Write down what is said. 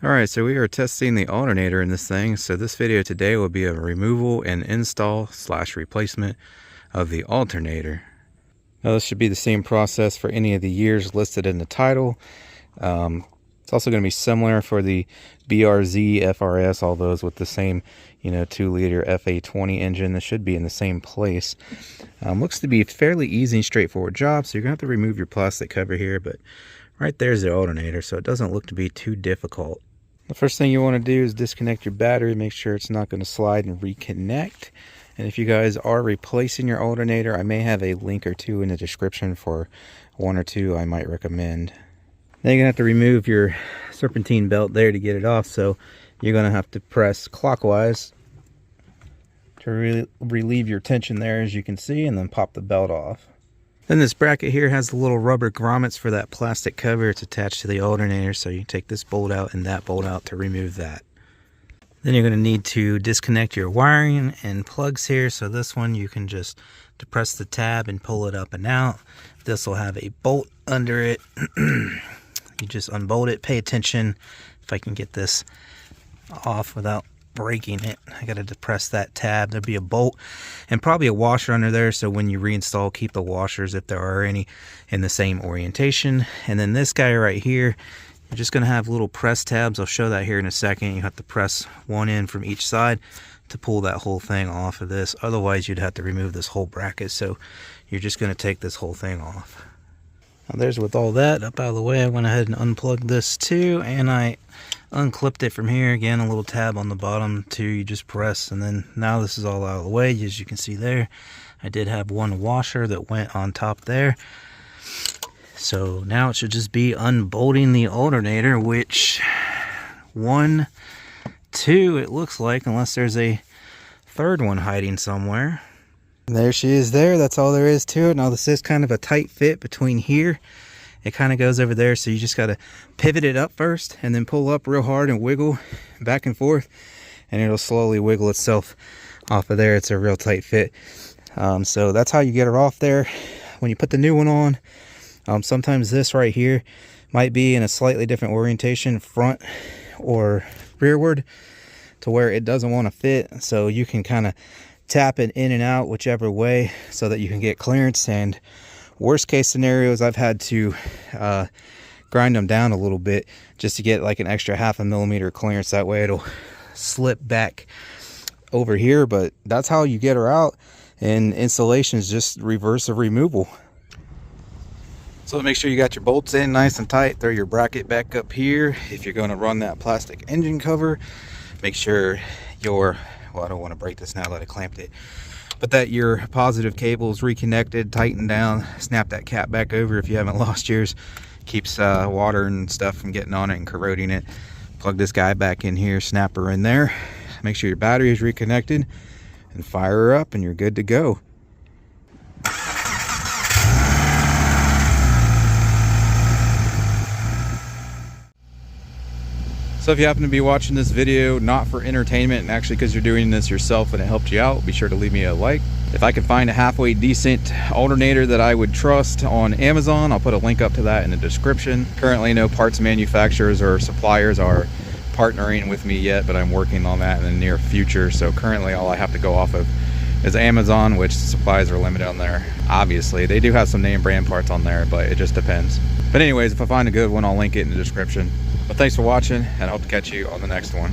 Alright, so we are testing the alternator in this thing. So this video today will be a removal and install / replacement of the alternator. Now this should be the same process for any of the years listed in the title. It's also going to be similar for the BRZ, FRS, all those with the same 2-liter FA20 engine. This should be in the same place. Looks to be a fairly easy and straightforward job. So you're going to have to remove your plastic cover here, but right there's the alternator, so it doesn't look to be too difficult. The first thing you want to do is disconnect your battery, make sure it's not going to slide, and reconnect. And if you guys are replacing your alternator, I may have a link or two in the description for one or two I might recommend. Then you're going to have to remove your serpentine belt there to get it off, so you're going to have to press clockwise to relieve your tension there, as you can see, and then pop the belt off. Then this bracket here has the little rubber grommets for that plastic cover. It's attached to the alternator, so you take this bolt out and that bolt out to remove that. Then you're going to need to disconnect your wiring and plugs here. So this one you can just depress the tab and pull it up and out. This will have a bolt under it. You just unbolt it. Pay attention if I can get this off without breaking it. I got to depress that tab. There'll be a bolt and probably a washer under there, so when you reinstall, keep the washers, if there are any, in the same orientation. And then this guy right here, you're just going to have little press tabs. I'll show that here in a second. You have to press one in from each side to pull that whole thing off of this. Otherwise you'd have to remove this whole bracket, so you're just going to take this whole thing off. Now there's with all that up out of the way, I went ahead and unplugged this too, and I unclipped it from here. Again, a little tab on the bottom too, you just press, and then now this is all out of the way. As you can see there, I did have one washer that went on top there. So now it should just be unbolting the alternator, which 1, 2 it looks like, unless there's a third one hiding somewhere. There she is there. That's all there is to it. Now this is kind of a tight fit between here. It kind of goes over there, so you just got to pivot it up first and then pull up real hard and wiggle back and forth, and it'll slowly wiggle itself off of there. It's a real tight fit. So that's how you get her off there. When you put the new one on, sometimes this right here might be in a slightly different orientation, front or rearward, to where it doesn't want to fit. So you can kind of tap it in and out whichever way so that you can get clearance. And worst case scenarios, I've had to grind them down a little bit just to get like an extra 0.5 millimeter clearance. That way it'll slip back over here. But that's how you get her out, and installation is just reverse of removal. So make sure you got your bolts in nice and tight. Throw your bracket back up here. If you're going to run that plastic engine cover, make sure your, well, I don't want to break this now that I clamped it, but that your positive cable is reconnected, tightened down. Snap that cap back over if you haven't lost yours. Keeps water and stuff from getting on it and corroding it. Plug this guy back in here, snap her in there. Make sure your battery is reconnected, and fire her up, and you're good to go. So if you happen to be watching this video not for entertainment, and actually because you're doing this yourself and it helped you out, be sure to leave me a like. If I can find a halfway decent alternator that I would trust on Amazon, I'll put a link up to that in the description. Currently no parts manufacturers or suppliers are partnering with me yet, but I'm working on that in the near future. So currently all I have to go off of is Amazon, which supplies are limited on there. Obviously they do have some name brand parts on there, but it just depends. But anyways, if I find a good one, I'll link it in the description. But thanks for watching, and I hope to catch you on the next one.